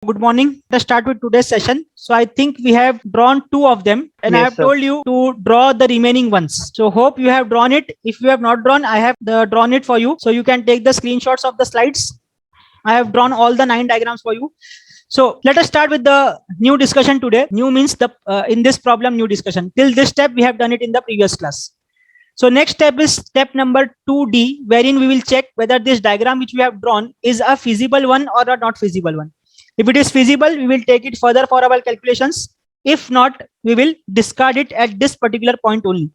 Good morning. Let's start with today's session. So I think we have drawn two of them and I Yes, have sir. told you to draw the remaining ones. So hope you have drawn it. If you have not drawn, I have drawn it for you. So you can take the screenshots of the slides. I have drawn all the 9 diagrams for you. So let us start with the new discussion today. New means the in this problem new discussion. Till this step we have done it in the previous class. So next step is step number 2D, wherein we will check whether this diagram which we have drawn is a feasible one or a not feasible one. If it is feasible, we will take it further for our calculations. If not, we will discard it at this particular point only,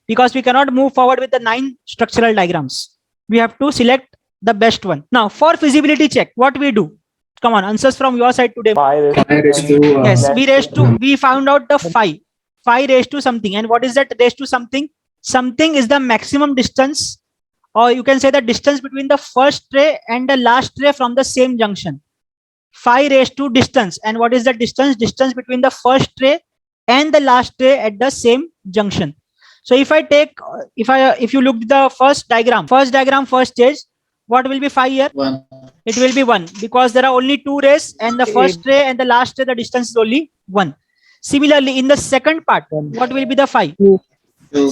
because we cannot move forward with the 9 structural diagrams. We have to select the best one. Now, for feasibility check, what we do? Come on, answers from your side today. 5 raised to Yes, that we found out the 5 raised to something. And what is that raised to something? Something is the maximum distance, or you can say the distance between the first ray and the last ray from the same junction. 5 raised to distance. And what is the distance? Distance between the first ray and the last ray at the same junction. So if I take, if you look at the first diagram, first stage, what will be 5 here? 1. It will be 1, because there are only 2 rays and the first ray and the last ray, the distance is only 1. Similarly, in the second part, what will be the 5? 2.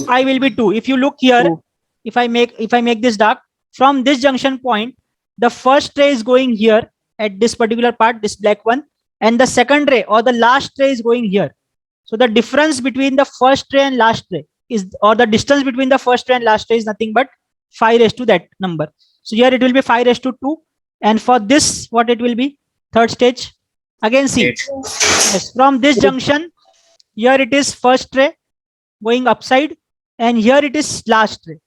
5 will be 2. If you look here, if I make this dark, from this junction point, the first ray is going here at this particular part, this black one, and the second ray or the last ray is going here. So the difference between the first ray and last ray is, or the distance between the first ray and last ray is nothing but 5 raised to that number. So here it will be 5 raised to 2. And for this, what it will be? Third stage. Again, see. 8. Yes, from this junction, here it is first ray going upside, and here it is last ray.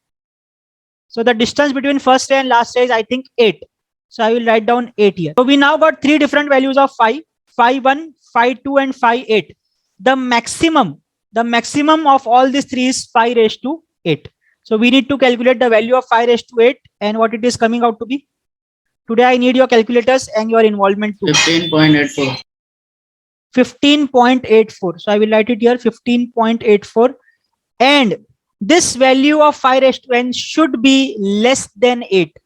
So the distance between first ray and last ray is, I think, 8. So I will write down 8 here. So we now got 3 different values of 5, 5.1, 5.2, and 5.8. The maximum of all these 3 is 5 raised to 8. So we need to calculate the value of 5 raised to 8 and what it is coming out to be. Today I need your calculators and your involvement too. 15.84. 15.84. So I will write it here, 15.84. And this value of 5 raised to n should be less than 8.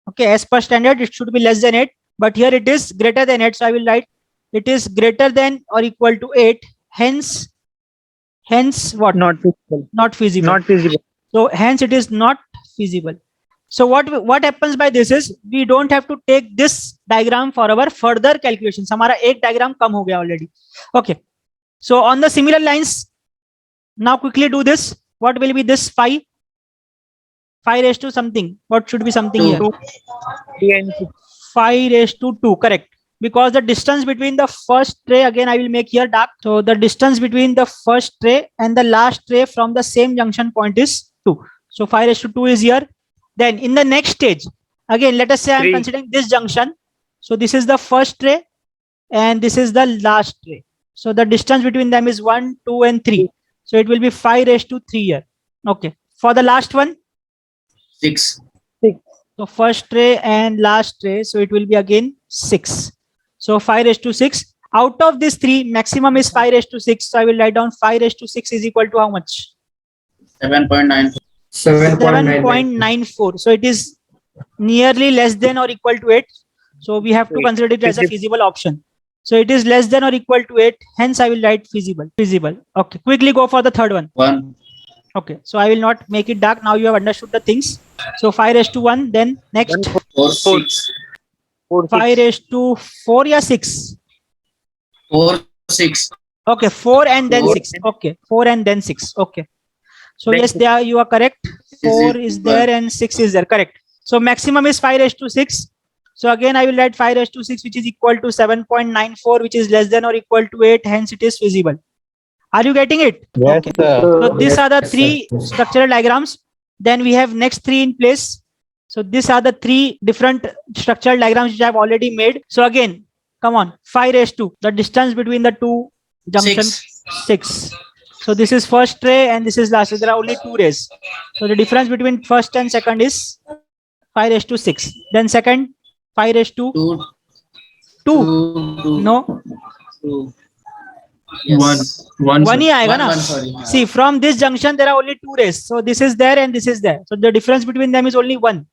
Okay, as per standard, it should be less than 8. But here it is greater than 8. So I will write it is greater than or equal to 8. Hence what? Not feasible. Not feasible. Not feasible. So hence it is not feasible. So what happens by this is, we don't have to take this diagram for our further calculations. हमारा एक diagram कम हो गया already. Okay. So on the similar lines, now quickly do this. What will be this 5? 5 raised to something. What should be something here? 5 raised to 2. Correct. Because the distance between the first ray, again I will make here dark. So the distance between the first ray and the last ray from the same junction point is 2. So 5 raised to 2 is here. Then in the next stage, again let us say I am considering this junction. So this is the first ray and this is the last ray. So the distance between them is 1, 2, and 3. So it will be 5 raised to 3 here. Okay. For the last one, 6. so first ray and last ray, so it will be again 6. So 5 raised to 6. Out of this 3, maximum is 5 raised to 6. So I will write down 5 raised to 6 is equal to how much? 7.94. 7.94. So it is nearly less than or equal to 8. So we have to consider it as a feasible option. So it is less than or equal to 8. Hence I will write feasible. Okay. Quickly go for the third one. 1. Okay. So I will not make it dark. Now you have understood the things. So 5 raised to 1. Then next. 4. 6. 5 raised to 4 or 6? 4. 6. Okay, 4 and then 4. 6. Okay, 4 and then 6. Okay. So yes, there you are correct. 4 is there and 6 is there. Correct. So maximum is 5 raised to 6. So again, I will write 5 raised to 6, which is equal to 7.94, which is less than or equal to 8. Hence, it is feasible. Are you getting it? Yes, okay. sir. So these are the 3 structural diagrams. Then we have next 3 in place. So these are the 3 different structural diagrams which I have already made. So again, come on, 5 raised to the distance between the 2 junctions, 6. So this is first ray and this is last. So there are only 2 rays. So the difference between first and second is 5 raised to 6. Then second, 5 raised to 2. No. 2. Yes. One ही आएगा ना? Sorry. See, from this junction there are only 2 rays. So this is there and this is there. So the difference between them is only 1.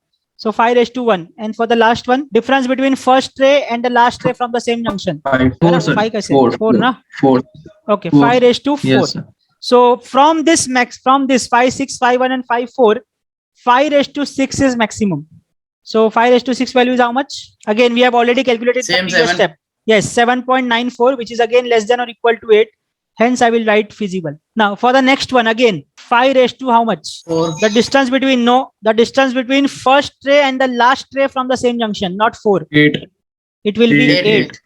So 5:1. And for the last one, difference between first ray and the last ray from the same junction. 5. है ना? 4, sir. 5 कैसे? 4. 4 ना? 4. Okay, 4. 5:4. Yes, sir. So from this 5, 6, 5, 1 and 5, 4, 5:6 is maximum. So 5:6 value is how much? Again, we have already calculated the Same previous 7. step. Yes, 7.94, which is again less than or equal to 8. Hence, I will write feasible. Now, for the next one, again, 5:, how much? 4. The distance between first ray and the last ray from the same junction, not 4. 8. It will be 8. 8.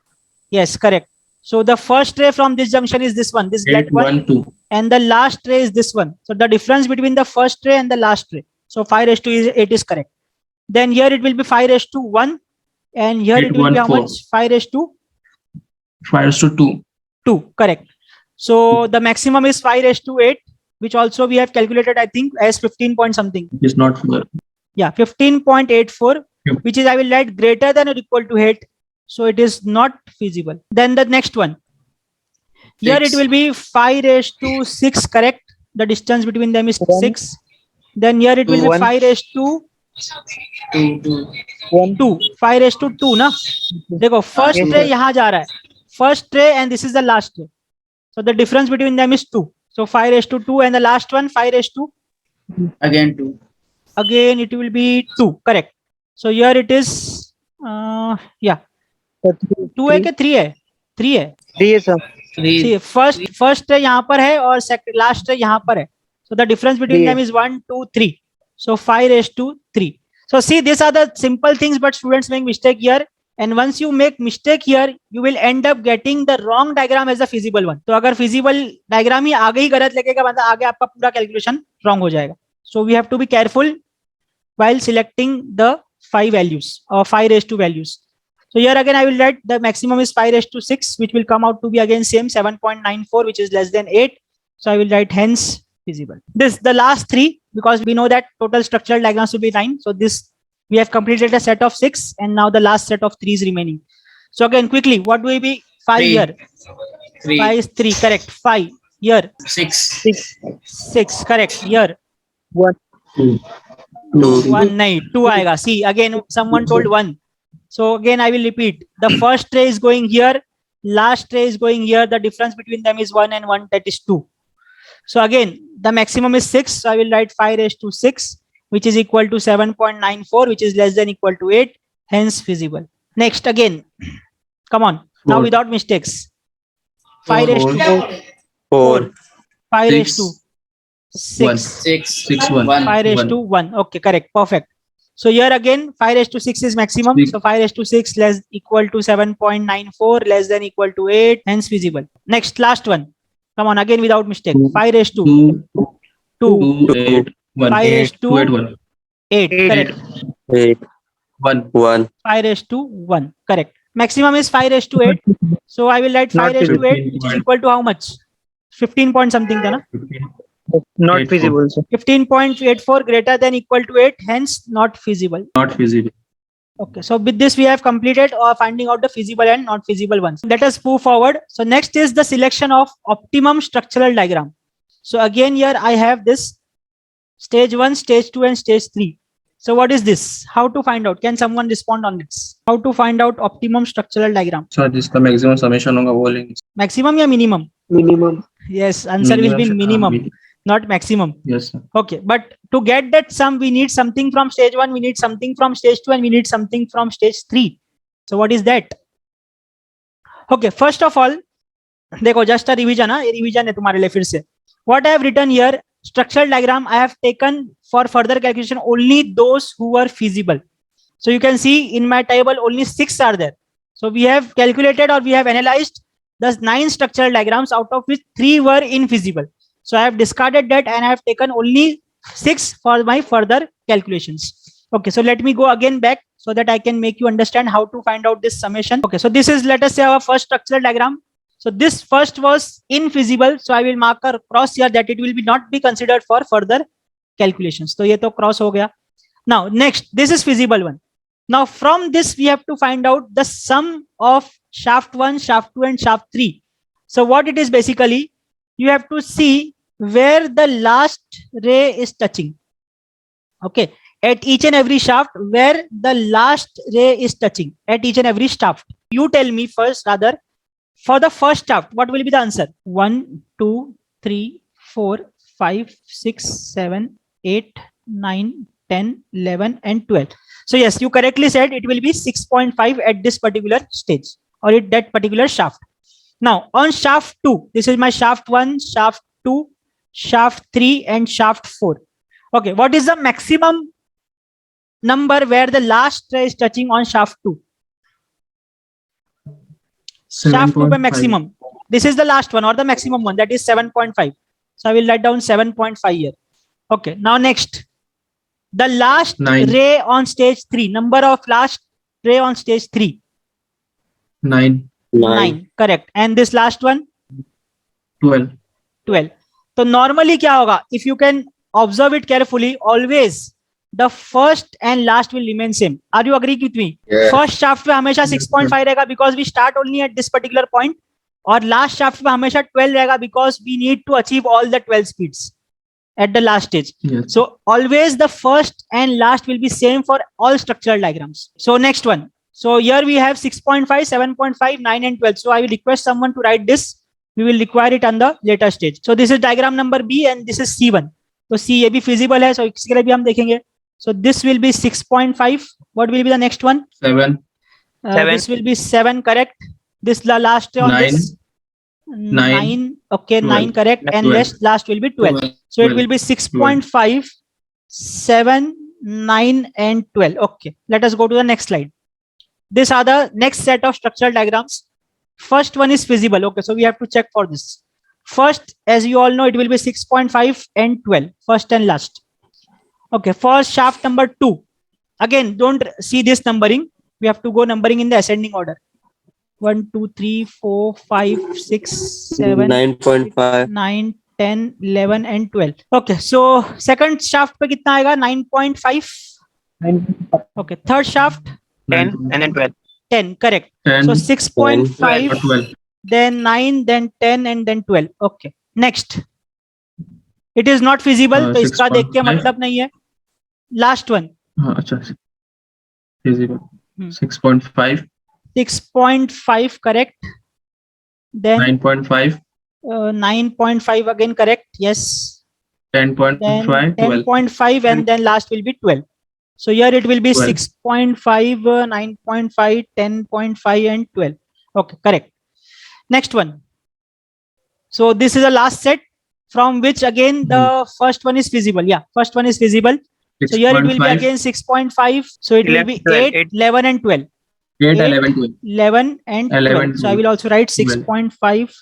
Yes, correct. So the first ray from this junction is this one, this 8, get one, 1, 2. and the last ray is this one. So the difference between the first ray and the last ray. So 5:8 is correct. Then here it will be 5:1, and here 8, it will 1, be how 4. much? 5:2. 5:2. 2, correct. So the maximum is 5:8, which also we have calculated, I think, as 15 point something. It is not for. Yeah, 15.84, Yep. which is I will write greater than or equal to 8. So it is not feasible. Then the next one. Here it 6. will be 5:6, correct. The distance between them is 6. Then here it will be 1. 5:2. 2. 2. 2, 5:2 ना. देखो first yes, ray sir. यहाँ जा रहा है, first ray and this is the last ray, so the difference between them is 2. So 5:2, and the last one 5:2, Again 2. again it will be 2, correct. So here it is yeah, 2 है क्या 3 है? 3 है. 3 है sir. 3. See, first ray यहाँ पर है और last ray यहाँ पर है, so the difference between 3 them is 1, 2, 3. So 5:3. So see, these are the simple things, but students make mistake here. And once you make mistake here, you will end up getting the wrong diagram as the feasible one. तो अगर feasible diagram ही आगे ही गलत लगेगा, मतलब आगे आपका पूरा calculation wrong हो जाएगा. So we have to be careful while selecting the 5 values or 5:2 values. So here again I will write the maximum is 5:6, which will come out to be again same 7.94, which is less than 8. So I will write hence feasible. This the last 3, because we know that total structural diagrams will be 9. So this we have completed a set of 6, and now the last set of 3 is remaining. So again quickly, what will be 5 3. here? 3. 5 is 3, correct. 5 here, 6. 6 correct. Here 1. 2. 1 nahi, 2 aayega. See, again someone told 1. So again I will repeat, the first ray is going here, last ray is going here, the difference between them is 1 and 1, that is 2. So again the maximum is 6, so I will write 5:6, which is equal to 7.94, which is less than equal to 8, hence feasible. Next again, come on, now 4. without mistakes. 4. 5:4, 4. 5:6, 6. 6, 1. 1. 5:1. Okay, correct, perfect. So here again 5:6 is maximum, Six. so 5:6 less equal to 7.94, less than equal to 8, hence feasible. Next, last one, come on, again without mistake. 5:2, 2. 2, 2. 8. 1. 5:2, 2, 8, 1. 8, correct. 8. 1. 1. 5:1, correct. Maximum is 5:8, so I will write Not 5:8, which is equal to how much? 15 point something था ना? 15. Not 8, feasible sir. 15.84 greater than equal to 8, hence not feasible. Not feasible. Okay, so with this we have completed finding out the feasible and not feasible ones. Let us move forward. So next is the selection of optimum structural diagram. So again here I have this stage 1, stage 2 and stage 3. So what is this? How to find out? Can someone respond on this? How to find out optimum structural diagram? Sir, जिसका maximum summation होगा वो लेंगे. Maximum या minimum? Minimum. Yes, answer will be minimum, not maximum. Yes, sir. Okay, but to get that sum, we need something from stage 1, we need something from stage 2, and we need something from stage 3. So what is that? Okay, first of all, देखो just a revision, ये revision है तुम्हारे लिए फिर से. What I have written here, structural diagram, I have taken for further calculation only those who were feasible. So you can see in my table only 6 are there. So we have calculated or we have analyzed the 9 structural diagrams, out of which 3 were infeasible. So I have discarded that and I have taken only 6 for my further calculations. Okay, so let me go again back so that I can make you understand how to find out this summation. Okay, so this is, let us say, our first structural diagram. So this first was infeasible, so I will mark a cross here that it will be not be considered for further calculations. So ये तो cross हो गया. Now next, this is feasible one. Now from this we have to find out the sum of shaft 1, shaft 2 and shaft 3. So what it is basically, you have to see where the last ray is touching. Okay, at each and every shaft where the last ray is touching at each and every shaft. You tell me first, rather, for the first shaft, what will be the answer? 1, 2, 3, 4, 5, 6, 7, 8, 9, 10, 11, and 12. So yes, you correctly said it will be 6.5 at this particular stage or at that particular shaft. Now on shaft 2, this is my shaft 1, shaft 2, shaft 3, and shaft 4. Okay, what is the maximum number where the last ray is touching on shaft 2? Shaft 2 by 7.5. maximum. This is the last one or the maximum one, that is 7.5. So I will write down 7.5 here. Okay, now next. The last 9. ray on stage 3. Number of last ray on stage 3. 9. 9. Correct. And this last one? 12. 12. So normally क्या होगा? If you can observe it carefully, always the first and last will remain same. Are you agree with me? Yeah. First shaft पे हमेशा 6.5 रहेगा because we start only at this particular point. और last shaft पे हमेशा 12 रहेगा because we need to achieve all the 12 speeds at the last stage. Yes. So always the first and last will be same for all structural diagrams. So next one. So here we have 6.5, 7.5, 9, and 12. So I will request someone to write this. We will require it on the later stage. So this is diagram number B and this is C1. So C ये भी feasible है. So इसके लिए भी हम देखेंगे. So this will be 6.5. What will be the next one? 7. 7. This will be 7, correct. This the last on 9. this. 9. Okay, 12. 9, correct. And 12. last will be 12. So it will be 6.5, 7, 9, and 12. Okay, let us go to the next slide. These are the next set of structural diagrams. First one is feasible. Okay, so we have to check for this. First, as you all know, it will be 6.5 and 12, first and last. Okay, for shaft number 2. Again, don't see this numbering. We have to go numbering in the ascending order. 1, 2, 3, 4, 5, 6, 7, 9.5. 9, 10, 11, and 12. Okay, so second shaft पे कितना आएगा? 9.5. Okay, third shaft 10 and then 12. 10, correct. 10. So 6.5, 12. then 9, then 10, and then 12. Okay, next. It is not feasible, तो इसका देख के 6.5. मतलब नहीं है. Last one. हाँ, अच्छा. Feasible. 6.5. 6.5, correct. Then 9.5. 9.5 again, correct. Yes. 10.5. Then 12. 10.5 and then last will be 12. So here it will be 12. 6.5, 9.5, 10.5 and 12. Okay, correct. Next one. So this is the last set from which again the first one is feasible. Yeah, first one is feasible. So here it will be 6.5. again 6.5. So it will be 8, 11 and 12. 8, 11, 12. 11 and 12. 11, So I will also write 12. 6.5,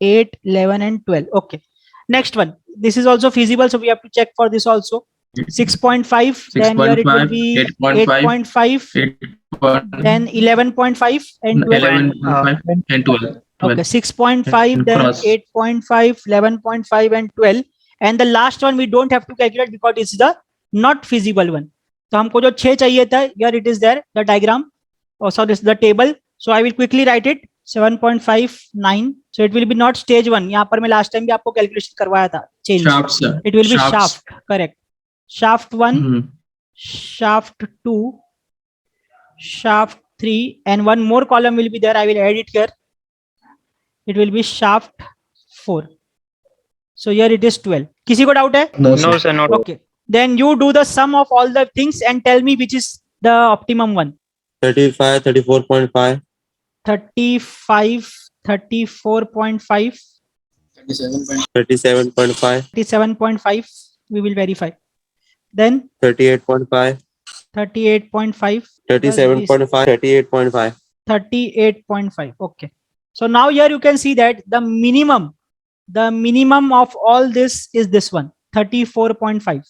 8, 11 and 12. Okay. Next one. This is also feasible. So we have to check for this also. 6.5. Then here it will be 8.5. 8.5. Then 11.5 and 12. 11.5 and 12. Okay. 6.5, then Cross. 8.5, 11.5 and 12. And the last one we don't have to calculate because it's the not feasible one. So हमको जो 6 चाहिए था, here it is there, the diagram. Oh, sorry, this is the table. So I will quickly write it. 7.59. So it will be not stage 1. यहाँ पर मैं last time भी आपको calculation करवाया था. Change. Shafts. It will be Shafts. shaft. Correct. Shaft 1, Mhm. shaft 2, shaft 3, and one more column will be there. I will add it here. It will be shaft 4. So here it is 12. किसी को doubt है? No, No, sir, not. Okay. Then you do the sum of all the things and tell me which is the optimum one. 35, 34.5. 35, 34.5, 37.5. 37.5. We will verify. Then 38.5. 38.5. 37.5. 38.5. 38.5. Okay. So now here you can see that the minimum of all this is this one, 34.5.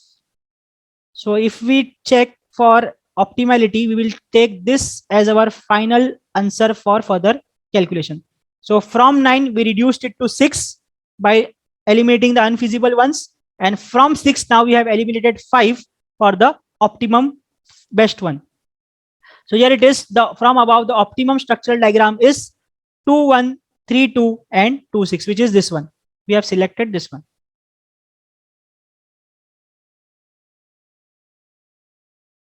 So if we check for optimality, we will take this as our final answer for further calculation. So from 9, we reduced it to 6 by eliminating the unfeasible ones. And from 6, now we have eliminated 5 for the optimum best one. So here it is, from above the optimum structural diagram is 2, 1, 3, 2 and 2, 6, which is this one. We have selected this one.